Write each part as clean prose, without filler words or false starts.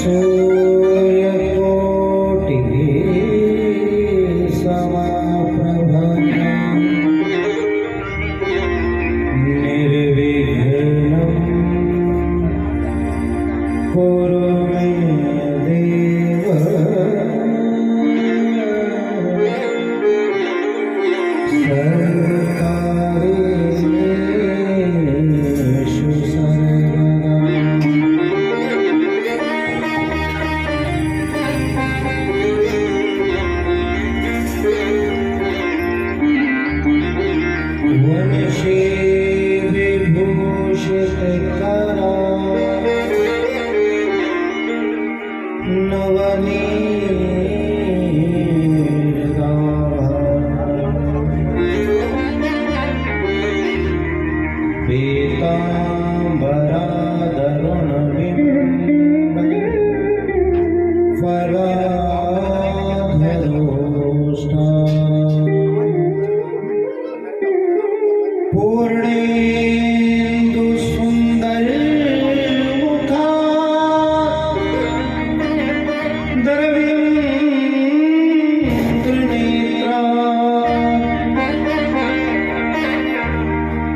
सूर्यकोटिः समप्रभा निर्विघ्नं कुरु मे देव सर्वकार्येषु सर्वदा। वंशी विभूषितकरा पूर्णेन्दु सुंदर मुखा द्रविन्द्र नेत्रा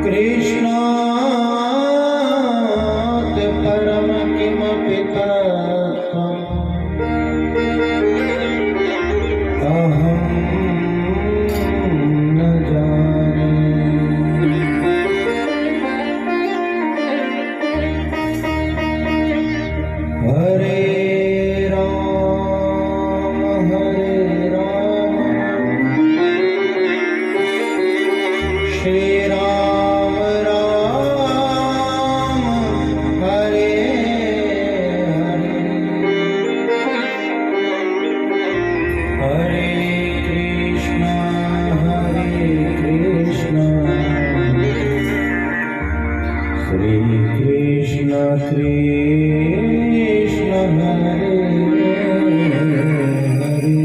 कृष्णात् परम किमपि तत्त्वम् अहं न जाने। हरे राम श्री राम राम हरे हरे हरे कृष्णा श्री कृष्ण कृष्ण हरे हरे।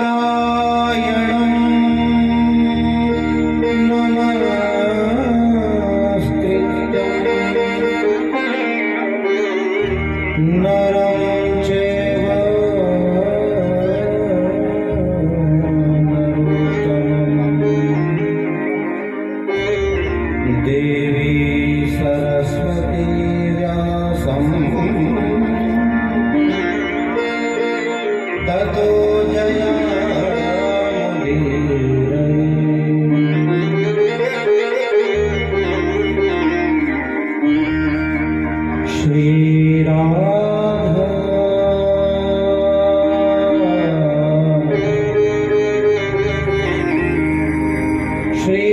नारायणं नमस्कृत्यं नरं चैव देवी सरस्वती व्यासं ततो जयमुदीरये। श्री राधा श्री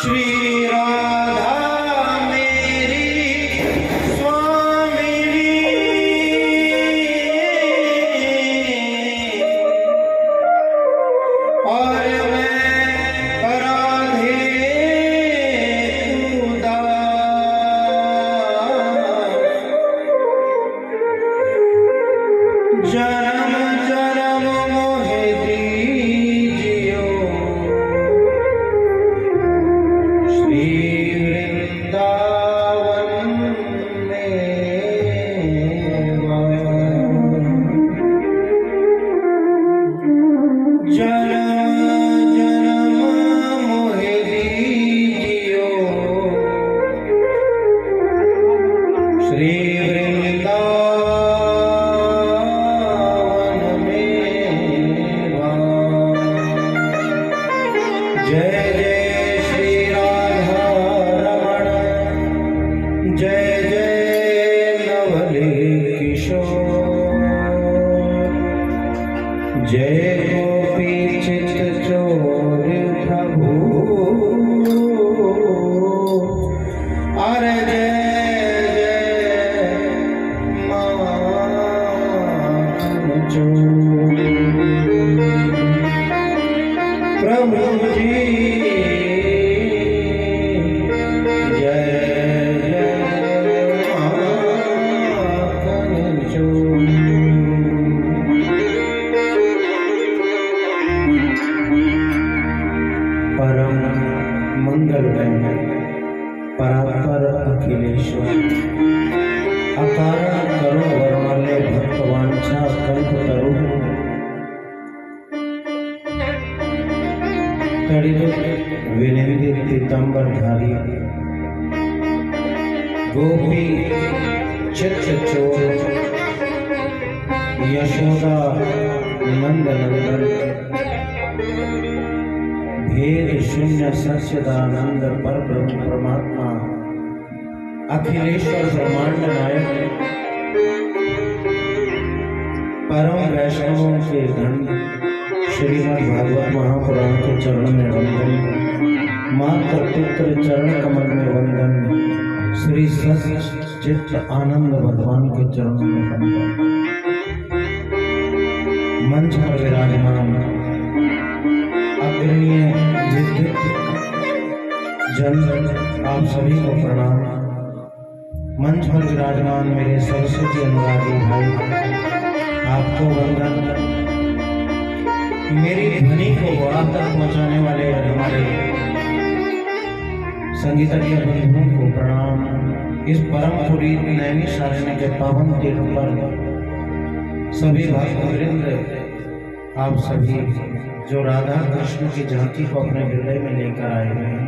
श्री राधा मेरी स्वामिनी और मैं राधे तू दास। जन्म जन्म मोहे दीजियो श्री वृंदावन में जन्म जन्म मोहे दीजियो श्री वृंदावन में। जय जय श्री राधा रमण जय जय नवले किशोर जय गोपी चित चोर प्रभु अरे जय जय तड़ित विनिंदित पीतांबरधारी गोपी चित्र चोर यशोदा नंद नंदन भेद शून्य सच्चिदानंद पर ब्रह्म परमात्मा अखिलेश्वर ब्रह्मांड नायक परम वैष्णवों के धन श्रीमद् भागवत महापुराण के चरण में वंदन, माता पुत्र चरण कमल में वंदन, श्री सच्चित आनंद भगवान के चरणों में वंदन। मंच पर विराजमान अग्रणीय विद्युत जन आप सभी को प्रणाम। मंच पर विराजमान मेरे सरस्वती अनुरागी भाई आपको वंदन। मेरी ध्वनि को गुणा तक पहुंचाने वाले हमारे संगीतज्ञ बंधुओं को प्रणाम। इस परम पुनीत नैमिषारण्य के पावन तीर्थ पर सभी भक्तवृंद, आप सभी जो राधा कृष्ण की झांकी को अपने हृदय में लेकर आए हैं,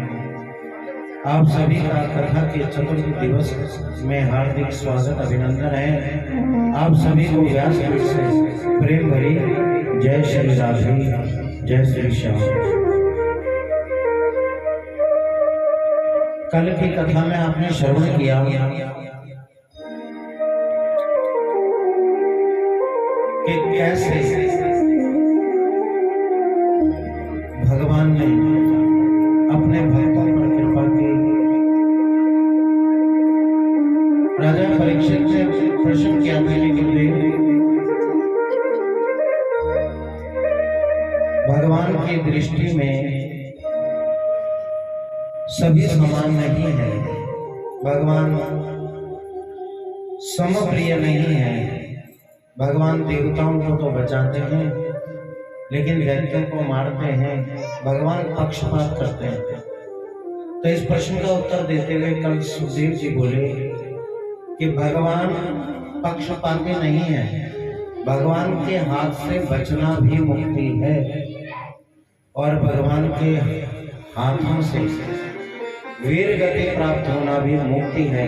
आप सभी का कथा के चतुर्थ दिवस में हार्दिक स्वागत अभिनंदन है। आप सभी को व्यासपीठ से प्रेम भरी जय श्री राधे, जय श्री श्याम। कल की कथा में आपने श्रवण किया कि कैसे भगवान ने अपने भक्तों पर कृपा की। राजा परीक्षित ने प्रश्न किया था कि भगवान की दृष्टि में सभी समान नहीं है, भगवान समप्रिय नहीं है। भगवान देवताओं को तो बचाते हैं लेकिन दैत्यों को मारते हैं, भगवान पक्षपात करते हैं। तो इस प्रश्न का उत्तर देते हुए कल सुखदेव जी बोले कि भगवान पक्षपाती नहीं है, भगवान के हाथ से बचना भी मुक्ति है और भगवान के हाथों से वीर गति प्राप्त होना भी मुक्ति है।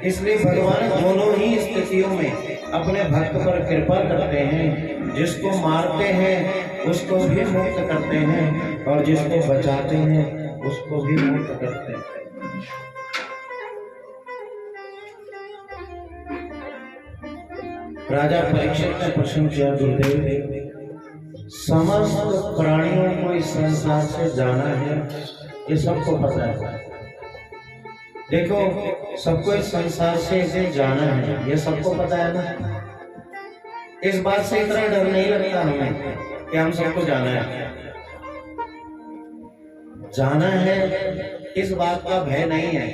इसलिए भगवान दोनों ही स्थितियों में अपने भक्त पर कृपा करते हैं। जिसको मारते हैं उसको भी मुक्त करते हैं और जिसको बचाते हैं उसको भी मुक्त करते हैं। राजा परीक्षित ने प्रश्न किया, गुरुदेव समस्त प्राणियों को इस संसार से जाना है, ये सबको पता है। देखो, सबको इस संसार से इसे जाना है, ये सबको पता है ना। इस बात से इतना डर नहीं लगता हमें कि हम सबको जाना है। जाना है इस बात का भय नहीं है।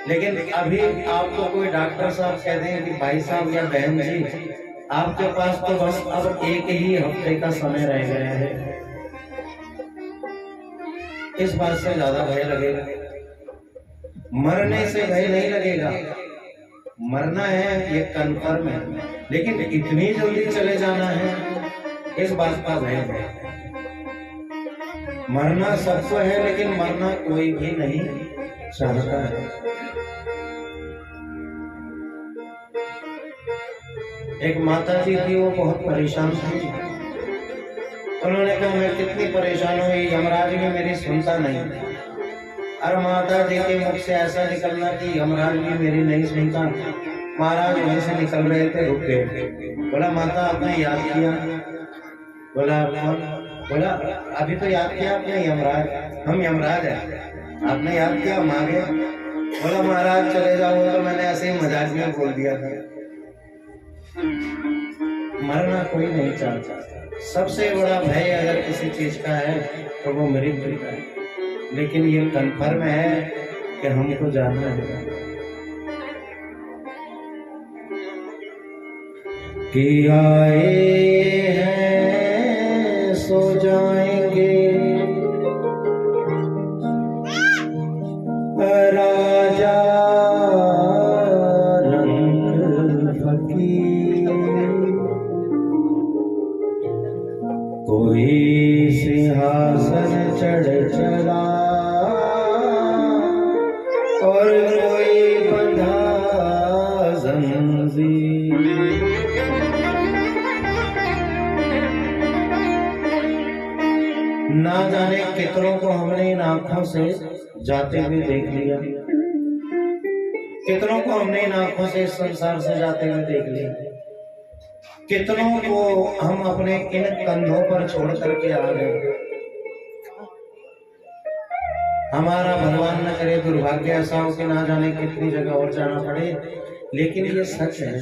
लेकिन अभी आपको कोई डॉक्टर साहब कह दें कि भाई साहब या बहन जी, आपके पास तो बस अब एक ही हफ्ते का समय रह गया है, इस बात से ज्यादा भय लगेगा। मरने से भय नहीं लगेगा, मरना है ये कन्फर्म है, लेकिन इतनी जल्दी चले जाना है इस बात का भय है। मरना सबको है लेकिन मरना कोई भी नहीं चाहता है। एक माता जी थी, वो बहुत परेशान थी। उन्होंने कहा मैं कितनी परेशान हुई, यमराज भी मेरी सुनता नहीं। और माता जी के मुख से ऐसा निकलना कि यमराज भी मेरी नहीं सुनता। महाराज वहीं से निकल रहे थे, रुक गए। बोला माता आपने याद किया? बोला कौन? बोला अभी तो याद किया आपने, यमराज। हम यमराज है, आपने याद किया, हम आ गए। बोला महाराज चले जाओ, तो मैंने ऐसे ही मजाक में बोल दिया था। मरना कोई नहीं चाहता। सबसे बड़ा भय अगर किसी चीज का है तो वो मृत्यु का है, लेकिन ये कन्फर्म है कि हमको जाना है। कि आए हैं सो जाएंगे, राजा रंग फकीर, कोई सिंहासन चढ़ चला और कोई बंधा जंजीर। ना जाने कितनों को हमने इन आंखों से जाते हुए देख लिया, कितनों को हमने इन आंखों से इस संसार से जाते हुए देख लिया, कितनों को हम अपने इन कंधों पर छोड़ करके आ गए। हमारा भगवान न करे दुर्भाग्य ऐसा हो कि ना जाने कितनी जगह और जाना पड़े, लेकिन ये सच है।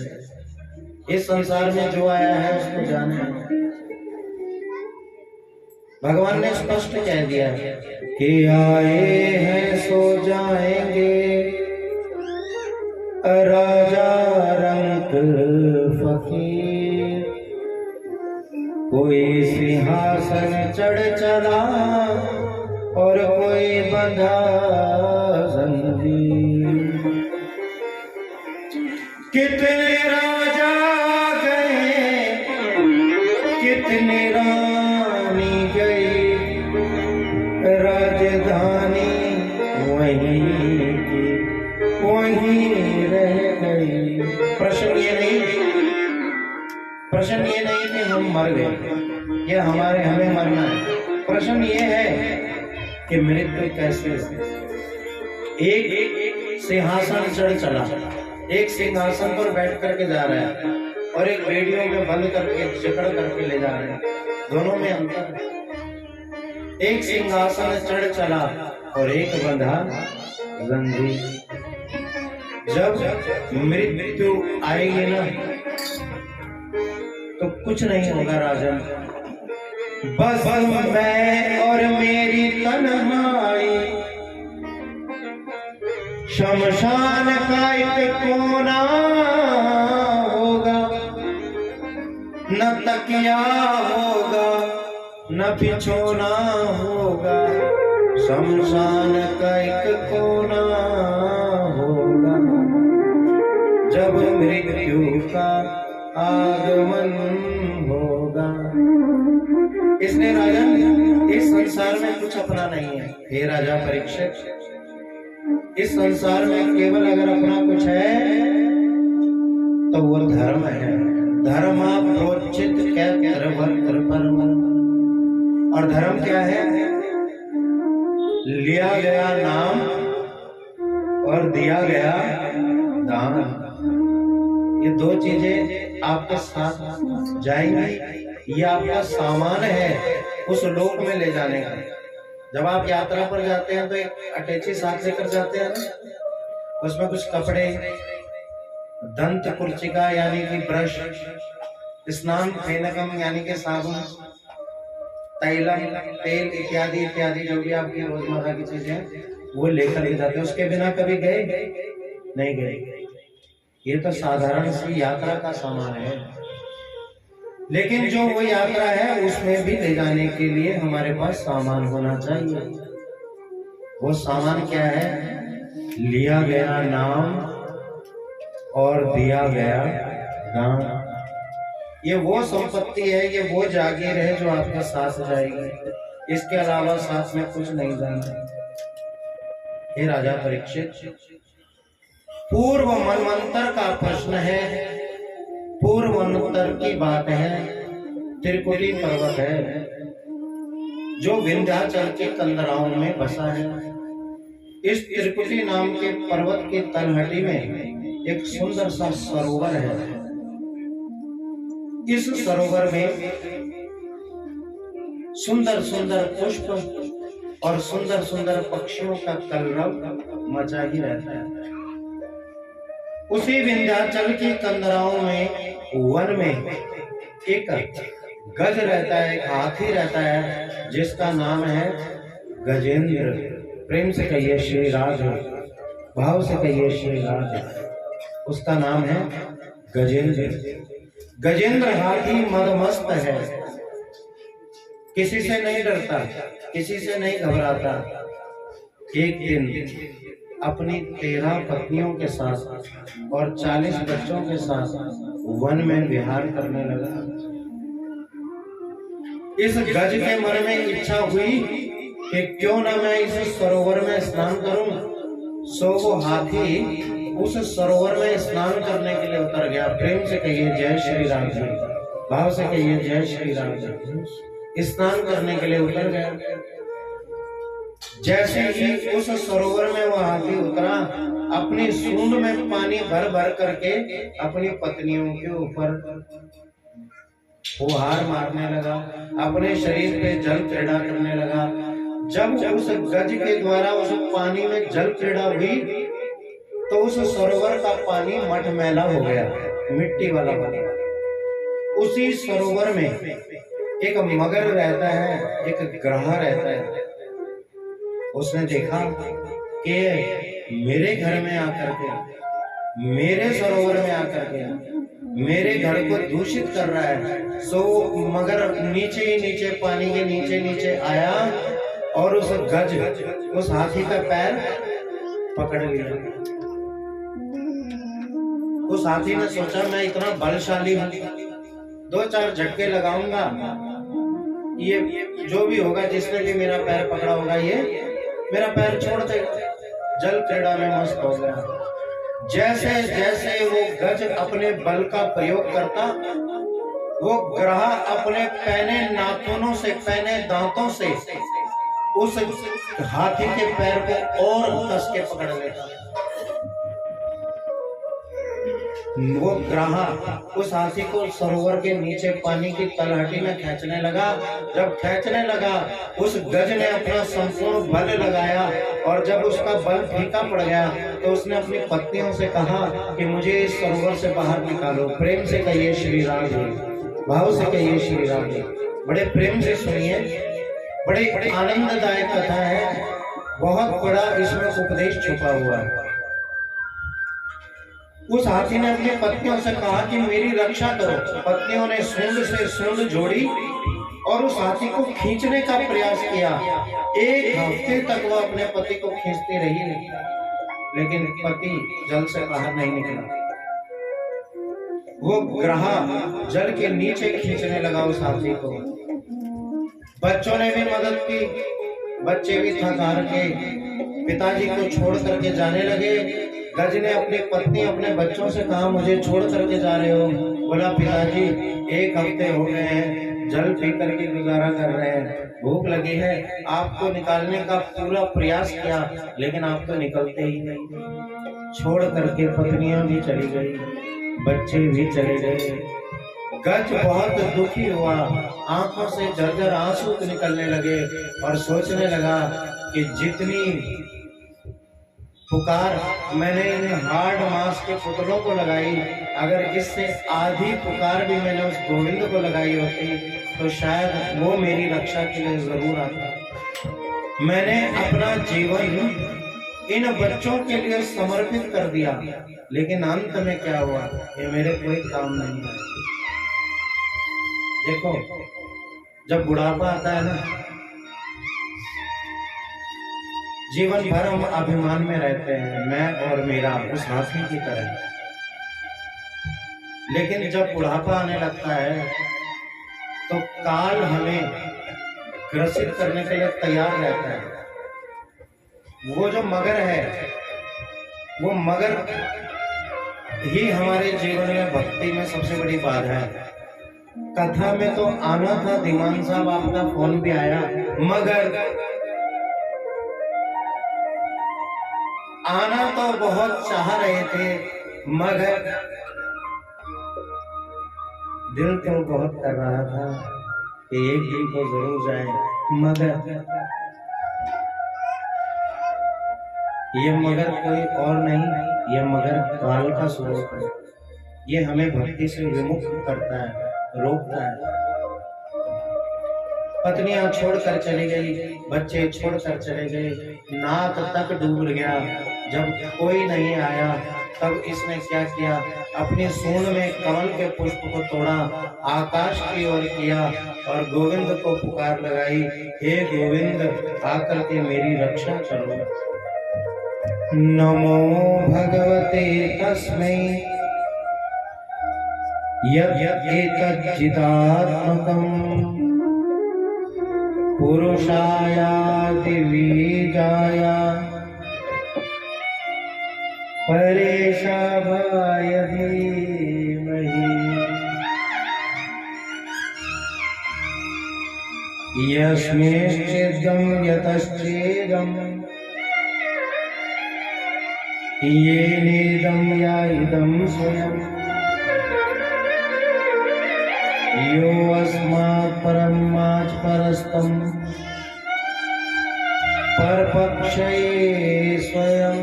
इस संसार में जो आया है उसको जाने। भगवान ने स्पष्ट कह दिया कि आए हैं सो जाएंगे, राजा रंग फकीर। कोई सिंहासन चढ़ चला और कोई बंधा जंजीर। कितने राजा गए, कितने रानी गई, राजधानी वहीं की वहीं रह गई। प्रश्न ये नहीं कि हम मर गए, ये हमें मरना है। प्रश्न ये है कि मृत्यु कैसे है। एक सिंहासन चढ़ चला, एक सिंहासन पर बैठ करके जा रहा है और एक रेडियो में बंद करके जकड़ करके ले जा रहे हैं। दोनों में अंतर है। एक सिंहासन चढ़ चला और एक बंधा जंजीर। जब मृत्यु आएगी ना तो कुछ नहीं होगा राजन, बस मैं और मेरी तन्हाई। शमशान का एक कोना होगा, न तकिया होगा न बिछोना होगा। शमशान का एक कोना होगा जब मृत्यु का आगमन होगा। इसलिए राजन इस संसार में कुछ अपना नहीं है। हे राजा परीक्षित, इस संसार में केवल अगर अपना कुछ है तो वो धर्म है। धर्म प्रोचित और धर्म क्या है? लिया गया नाम और दिया गया दान। ये दो चीजें आपके साथ जाएंगी। ये आपका सामान है उस लोक में ले जाने का। जब आप यात्रा पर जाते हैं तो एक अटैची साथ लेकर जाते हैं ना, उसमें कुछ कपड़े, दंत कुर्चिका यानी कि ब्रश, स्नान फेनकम यानी कि साबुन, तैलम तेल इत्यादि इत्यादि जो भी आपकी रोजमर्रा की चीजें वो लेकर के जाते हैं। उसके बिना कभी गए नहीं गए। ये तो साधारण सी यात्रा का सामान है, लेकिन जो वो यात्रा है उसमें भी ले जाने के लिए हमारे पास सामान होना चाहिए। वो सामान क्या है? लिया गया नाम और दिया गया दान। ये वो संपत्ति है, ये वो जागीर है जो आपके साथ जाएगी। इसके अलावा साथ में कुछ नहीं जाना। हे राजा परीक्षित, पूर्व मनवंतर का प्रश्न है, पूर्व मनवंतर की बात है। त्रिकुटी पर्वत है जो विंध्याचल के कंदराओं में बसा है। इस त्रिकुटी नाम के पर्वत की तलहटी में एक सुंदर सा सरोवर है। इस सरोवर में सुंदर सुंदर पुष्प और सुंदर सुंदर पक्षियों का कलरव मचा ही रहता है। उसी विंध्याचल की कंदराओं में वन में एक गज रहता है, एक हाथी रहता है जिसका नाम है गजेंद्र। प्रेम से कहिए श्री राज, भाव से कहिए श्री राज। उसका नाम है गजेंद्र। गजेंद्र हाथी मदमस्त है, किसी से नहीं डरता, किसी से नहीं घबराता। एक दिन अपनी 13 पत्नियों के साथ और 40 बच्चों के साथ वन में विहार करने लगा। इस गज के मन में इच्छा हुई कि क्यों ना मैं इस सरोवर में स्नान करूं। सो वो हाथी उस सरोवर में स्नान करने के लिए उतर गया। प्रेम से कहिए जय श्री राम जी, भाव से कहिए जय श्री राम जी। स्नान करने के लिए उतर गया। जैसे ही उस सरोवर में वो हाथी उतरा, अपनी सूंड में पानी भर भर करके अपनी पत्नियों के ऊपर फुहार मारने लगा, अपने शरीर पे जल क्रीड़ा करने लगा। जब उस गज के द्वारा उस पानी में जल क्रीड़ा हुई तो उस सरोवर का पानी मटमैला हो गया, मिट्टी वाला बन गया। उसी सरोवर में एक मगर रहता है, एक ग्रह रहता है। उसने देखा कि मेरे घर में आकर के, मेरे सरोवर में आकर के मेरे घर को दूषित कर रहा है। सो मगर नीचे ही नीचे, पानी के नीचे नीचे आया और उस गज, उस हाथी का पैर पकड़ लिया। उस हाथी ने सोचा मैं इतना बलशाली हूं, 2-4 झटके लगाऊंगा, ये जो भी होगा, जिसने भी मेरा पैर पकड़ा होगा, ये मेरा पैर छोड़ देगा। जल क्रीड़ा में मस्त हो गया। जैसे जैसे वो गज अपने बल का प्रयोग करता, वो ग्रह अपने पैने नाखूनों से, पैने दांतों से उस हाथी के पैर को और कस के पकड़ लेता। वो ग्रह उस हाथी को सरोवर के नीचे पानी की तलहटी में खींचने लगा। जब खींचने लगा, उस गज ने अपना संपूर्ण बल लगाया और जब उसका बल फीका पड़ गया तो उसने अपनी पत्नियों से कहा कि मुझे इस सरोवर से बाहर निकालो। प्रेम से कहिए श्री राम जी, भाव से कहिए श्री राम जी। बड़े प्रेम से सुनिए, बड़े आनंददायक कथा है, बहुत बड़ा इसमें उपदेश छुपा हुआ है। उस हाथी ने अपनी पत्नियों से कहा कि मेरी रक्षा करो। पत्नियों ने सूंड से सूंड जोड़ी और उस हाथी को खींचने का प्रयास किया। 1 हफ्ते तक वो अपने पति को खींचती रही, लेकिन पति जल से बाहर नहीं निकला। वो ग्रह जल के नीचे खींचने लगा उस हाथी को। बच्चों ने भी मदद की, बच्चे भी थक हार के पिताजी को छोड़ करके जाने लगे। गज ने अपनी पत्नी, अपने बच्चों से कहा मुझे छोड़ करके जा रहे हो? बोला पिताजी 1 हफ्ते हो गए हैं, जल पी करके गुजारा कर रहे हैं, भूख लगी है। आपको निकालने का पूरा प्रयास किया लेकिन आप तो निकलते ही नहीं। छोड़ करके पत्नियां भी चली गई, बच्चे भी चले गए। गज बहुत दुखी हुआ, आंखों से झरझर आंसू निकलने लगे और सोचने लगा कि जितनी पुकार मैंने इन हार्ड मांस के पुतलों को लगाई, अगर इससे आधी पुकार भी मैंने उस गोविंद को लगाई होती तो शायद वो मेरी रक्षा के लिए जरूर आता। मैंने अपना जीवन इन बच्चों के लिए समर्पित कर दिया, लेकिन अंत में क्या हुआ, ये मेरे कोई काम नहीं है। देखो, जब बुढ़ापा आता है ना, जीवन भर हम अभिमान में रहते हैं, मैं और मेरा, उस हाथी की तरह। लेकिन जब बुढ़ापा आने लगता है तो काल हमें ग्रसित करने के लिए तैयार रहता है। वो जो मगर है, वो मगर ही हमारे जीवन में भक्ति में सबसे बड़ी बाधा है। कथा में तो आना था, धीमान साहब आपका फोन भी आया, मगर आना तो बहुत चाह रहे थे, मगर दिल तो बहुत कर रहा था कि एक दिन तो जरूर जाए, मगर ये मगर कोई और नहीं, ये मगर काल का स्वरूप है। ये हमें भक्ति से विमुख करता है, रोकता है। पत्नियां छोड़कर चली गई, बच्चे छोड़कर चले गए, नाक तक डूब गया। जब कोई नहीं आया तब इसने क्या किया, अपनी सूंड में कमल के पुष्प को तोड़ा, आकाश की ओर किया और गोविंद को पुकार लगाई, हे गोविंद आकर के मेरी रक्षा करो। नमो भगवते तस्मै यत् एतत् चिदात्मकम् पुरुषाया दिवीजाय परेशाभाय धीमहि यस्मिंश्चिद्गं यतश्चेदं येनेदं या इदं स्वयं यो अस्मात् परमाच् परस्तं परपक्षये स्वयं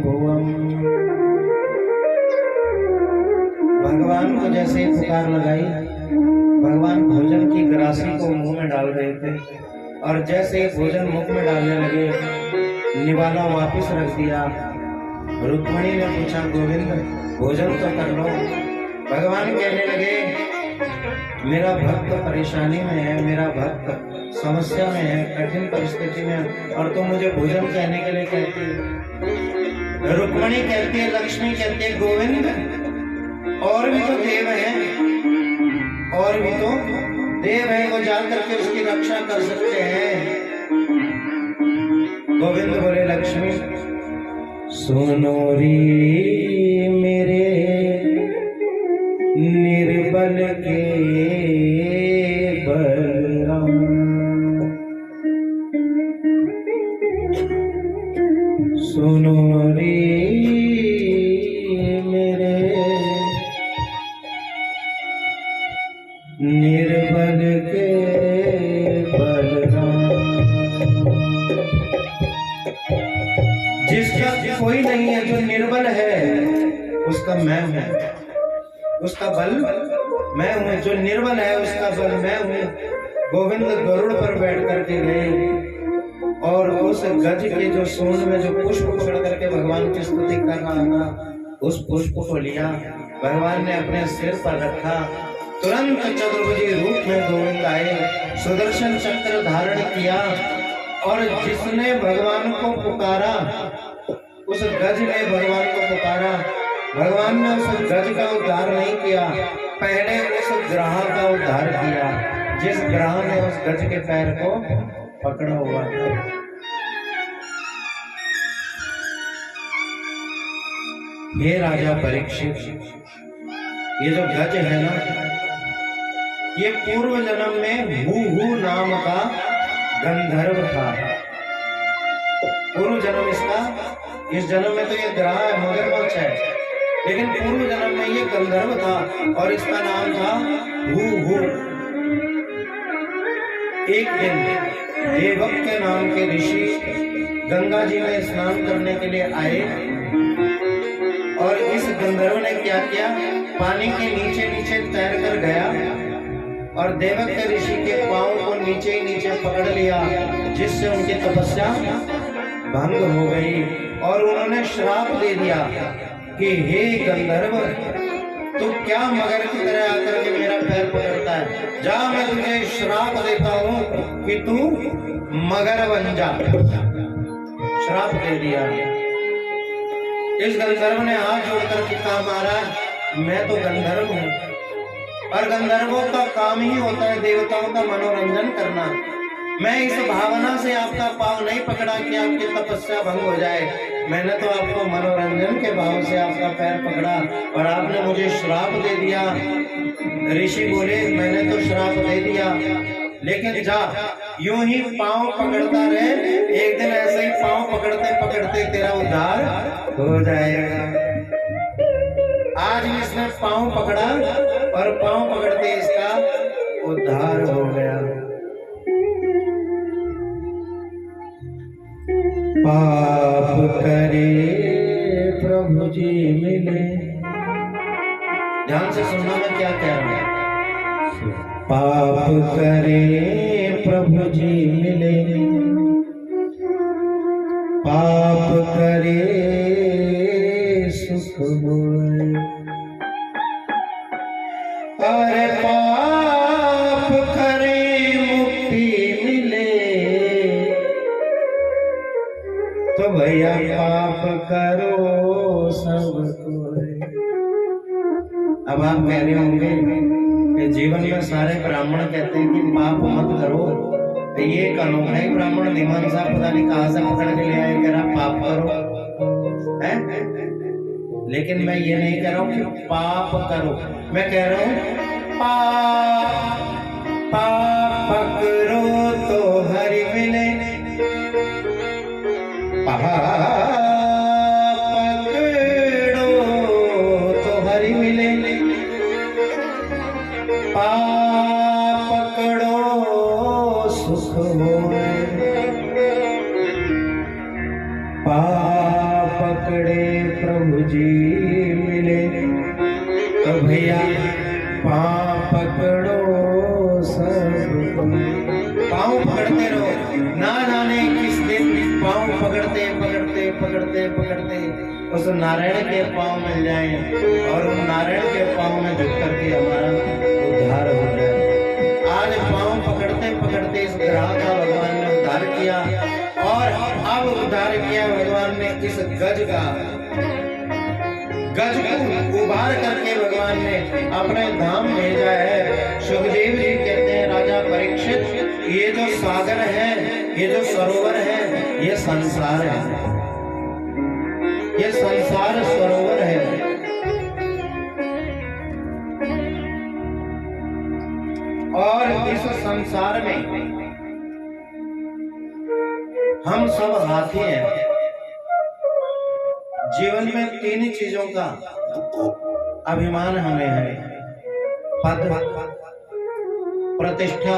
भुवम्। भगवान को जैसे पुकार लगाई, भगवान भोजन की ग्रासी को मुंह में डाल रहे थे और जैसे भोजन मुख में डालने लगे निवाला वापस रख दिया। रुक्मिणी ने पूछा, गोविंद भोजन तो कर लो। भगवान कहने लगे, मेरा भक्त परेशानी में है, मेरा भक्त समस्या में है, कठिन परिस्थिति में, और तुम मुझे भोजन कहने के लिए कहती हो। रुक्मिणी कहती है, लक्ष्मी कहती है, गोविंद और भी तो देव हैं, और भी तो देव हैं, वो जाकर के उसकी रक्षा कर सकते हैं। गोविंद बोले, लक्ष्मी सुनो री मेरे निर्बल के बलराम, सुनो रे मेरे निर्बल के बलराम। जिसका कोई नहीं है, जो निर्बल है उसका मैं हूं, उसका बल मैं हूं। जो निर्बल है उसका बल मैं हूं। गोविंद गरुड़ पर बैठ करके गए और उस गज के जो सूंड में जो पुष्प पकड़ करके भगवान की स्तुति कर रहा था, उस पुष्प को लिया, भगवान ने अपने सिर पर रखा। तुरंत चतुर्भुजी रूप में गोविंद आए, सुदर्शन चक्र धारण किया और जिसने भगवान को पुकारा, उस गज ने भगवान को पुकारा। भगवान ने उस गज का उद्धार नहीं किया, पहले उस ग्रह का उद्धार किया, जिस ग्रह ने उस गज के पैर को पकड़ा हुआ था। हे राजा परीक्षित, ये जो गज है ना, ये पूर्व जन्म में हू नाम का गंधर्व था। पूर्व जन्म इसका, इस जन्म में तो ये ग्रह है, मगरमच्छ है, लेकिन पूर्व जन्म में ये गंधर्व था और इसका नाम था हू। एक दिन देवक के नाम के ऋषि गंगा जी में स्नान करने के लिए आए और इस गंधर्व ने क्या किया, पानी के नीचे नीचे तैर कर गया और देवक के ऋषि के पांव को नीचे ही नीचे पकड़ लिया, जिससे उनकी तपस्या भंग हो गई और उन्होंने श्राप दे दिया कि हे गंधर्व, तू क्या मगर की तरह आकर के मेरा पैर पकड़ता है, जा मैं तुझे श्राप देता हूं कि तू मगर बन जा। श्राप दे दिया। इस गंधर्व ने हाथ जोड़कर के कहा, महाराज मैं तो गंधर्व हूं और गंधर्वों का काम ही होता है देवताओं का मनोरंजन करना। मैं इस भावना से आपका पांव नहीं पकड़ा कि आपकी तपस्या भंग हो जाए, मैंने तो आपको मनोरंजन के भाव से आपका पैर पकड़ा और आपने मुझे श्राप दे दिया। ऋषि बोले, मैंने तो श्राप दे दिया, लेकिन जा यूं ही पांव पकड़ता रहे, एक दिन ऐसे ही पांव पकड़ते पकड़ते तेरा उद्धार हो जाएगा। आज इसने पांव पकड़ा और पांव पकड़ते इसका उद्धार हो गया। पाप करे प्रभु जी मिले, ध्यान से सुनना मैं क्या कह रहा हूं। पाप करे प्रभु जी मिले, पाप करे सुख होए, अरे पाप करे मुक्ति मिले, तो भैया पाप करो सबको। अब आप कह रहे होंगे कि जीवन में सारे ब्राह्मण कहते हैं कि पाप मत करो, ये अनोखा ही ब्राह्मण धीमान साहब पता नहीं कहां से पकड़ के ले आए, कह रहा पाप करो है। लेकिन मैं ये नहीं कह रहा हूं कि पाप करो, मैं कह रहा हूं पाप करो तो हरि मिले, पाप पकड़ो तो हरि मिले, पाप पकड़ो सुख होए, पाप पकड़े प्रभु जी मिले। तो भैया पाप पकड़ो सब, पाँव पकड़ते रहो, ना जाने किस दिन पाँव पकड़ते पकड़ते पकड़ते पकड़ते उस नारायण के पाँव मिल जाए और उन नारायण के पाँव में झुक करके हमारा उद्धार हो जाए। आज पाँव पकड़ते पकड़ते इस ग्रह का भगवान ने उद्धार किया और अब उद्धार किया भगवान ने इस गज को उबार करके भगवान ने अपने धाम भेजा है। सुखदेव जी कहते हैं राजा परीक्षित, ये जो सागर है, ये जो सरोवर है, ये संसार है, ये संसार सरोवर है। और इस संसार में हम सब हाथी हैं। जीवन में तीन चीजों का अभिमान हमें है, पद, प्रतिष्ठा,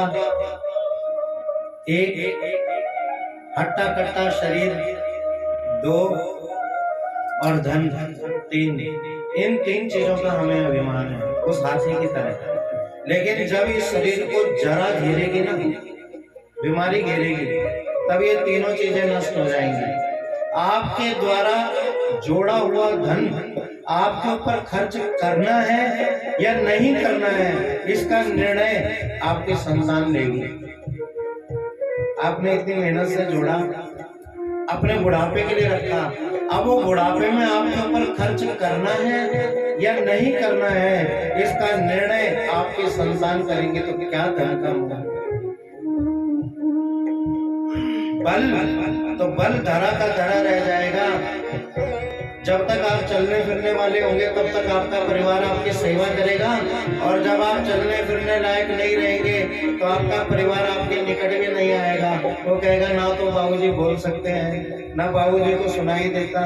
एक हट्टा कट्टा शरीर, दो और धन, तीन। इन तीन चीजों का हमें अभिमान है उस हाथी की तरह। लेकिन जब इस शरीर को जरा घेरेगी ना, बीमारी घेरेगी, तब ये तीनों चीजें नष्ट हो जाएंगी। आपके द्वारा जोड़ा हुआ धन आपके ऊपर खर्च करना है या नहीं करना है, इसका निर्णय आपके संतान लेंगे। आपने इतनी मेहनत से जोड़ा, अपने बुढ़ापे के लिए रखा, अब वो बुढ़ापे में आपके ऊपर खर्च करना है या नहीं करना है, इसका निर्णय आपके संतान करेंगे। तो क्या धन का होगा? बल धरा का धरा रह जाएगा। जब तक आप चलने फिरने वाले होंगे तब तक आपका परिवार आपकी सेवा करेगा, और जब आप चलने फिरने लायक नहीं रहेंगे तो आपका परिवार आपके निकट भी नहीं आएगा। वो कहेगा ना तो बाबूजी बोल सकते हैं, ना बाबूजी को सुनाई देता,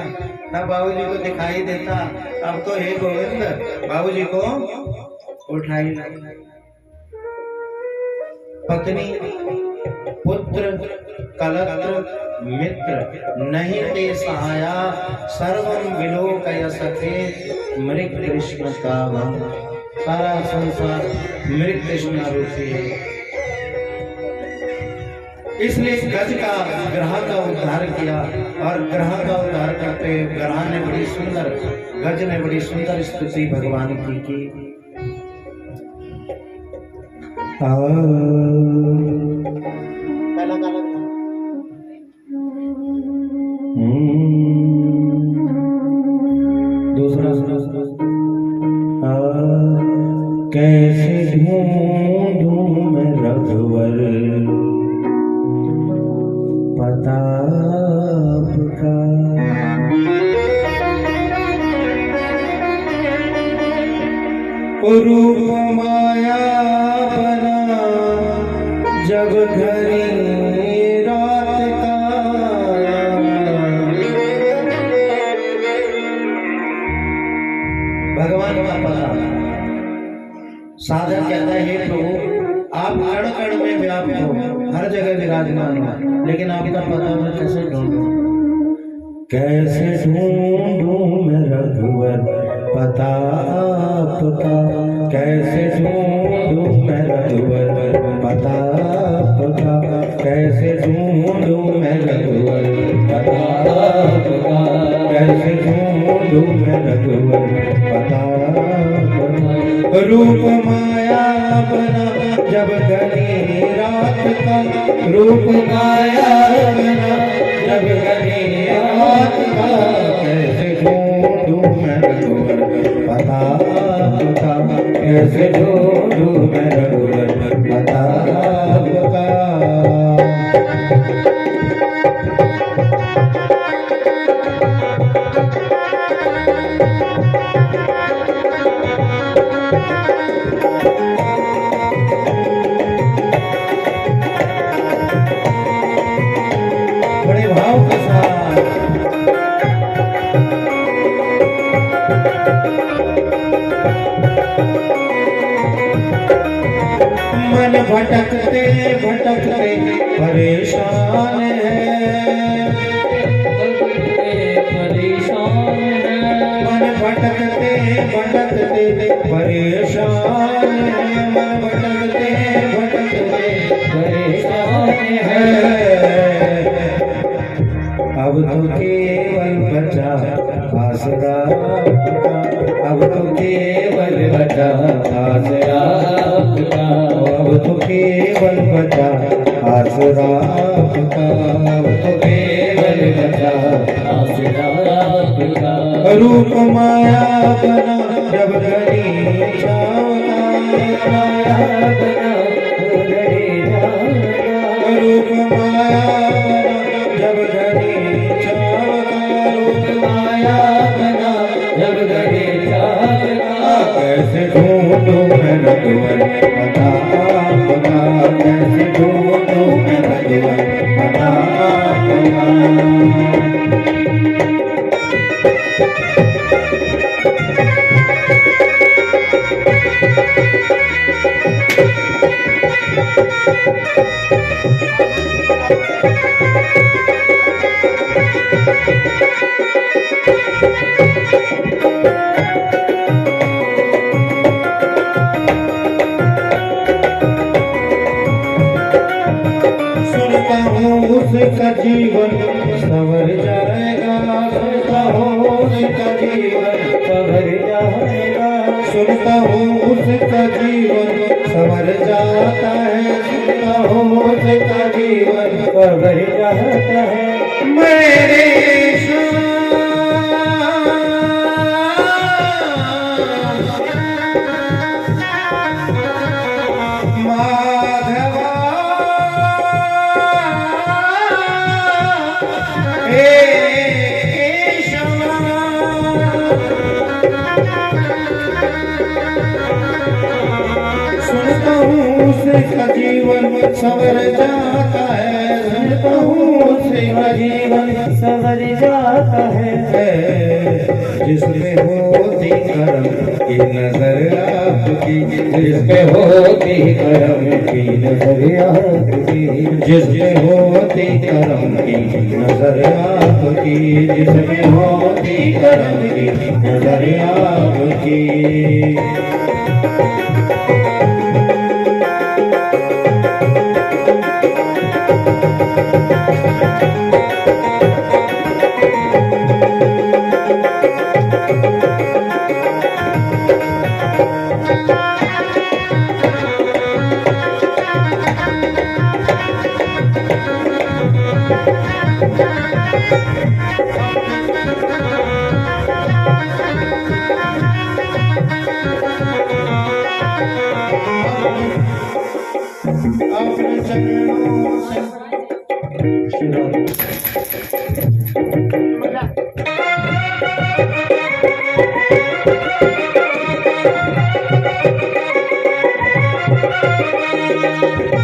ना बाबूजी को दिखाई देता, अब तो हे गोविंद बाबूजी को उठाई। पत्नी, पुत्र, कलत्र, मित्र नहीं ते सहाया, सर्वं विलोकय सखे मृग कृष्ण का हम। सारा संसार मृग कृष्ण रूपी है। इसलिए गज का ग्रह का उद्धार किया, और ग्रह का उद्धार करते ग्रह ने बड़ी सुंदर, गज ने बड़ी सुंदर स्तुति भगवान की। दूसरा कैसे ढूंढूं मैं रघुवर पता आपका, रूप माया बना जब घरी रात का। भगवान का पता। साधक कहता है हे प्रभु आप कण कण में व्याप्त हो, हर जगह विराजमान हो, लेकिन आपका पता मैं कैसे ढूंढूं? कैसे ढूंढूं मैं रघुवर पता आपका, कैसे ढूंढूं मैं रघुवर पता आपका, कैसे ढूंढूं मैं रघुवर पता आपका, कैसे ढूंढूं मैं रघुवर पता आपका। रूप माया बना जब घनी रात का, रूप माया बना जब घनी रात का, कैसे ढूंढूं मैं रघुवर पता आपका, कैसे ढूंढूं मैं रघुवर पता आपका। मन भटकते भटकते परेशान है, परेशान है। मन भटकते भटकते परेशान है, मन भटकते भटकते परेशान है। अब तो केवल बचा आसरा आपका, अब तो केवल बचा आसरा आपका, अब तो केवल बचा आसरा आपका, अब तो केवल बचा आसरा आपका। रूप माया बना जब घड़ी छावता, माया बना घड़ी छावता, रूप माया बना जब घड़ी छावता, रूप माया बना जब घड़ी छावता। कैसे ढूंढूं मैं रघुवर पता आपका, कैसे ढूंढूं मैं रघुवर पता आपका। सुनता हूँ उसका जीवन संवर जाएगा, सुनता हूँ उसका जीवन संवर जाएगा, सुनता हूँ उसका जीवन संवर जाता है, सुनता हूँ उसका जीवन संवर जाता है। मेरे माधवा सुनता हूँ उसका जीवन संवर जाता है, सुनता हूँ उसका जीवन संवर जाता है। जिसमें होती करम की नजर आपकी, जिसमें होती करम की नजर आपकी, जिसमें होती करम की नजर आपकी, जिसमें होती करम की नजर आपकी। अपने चरणों से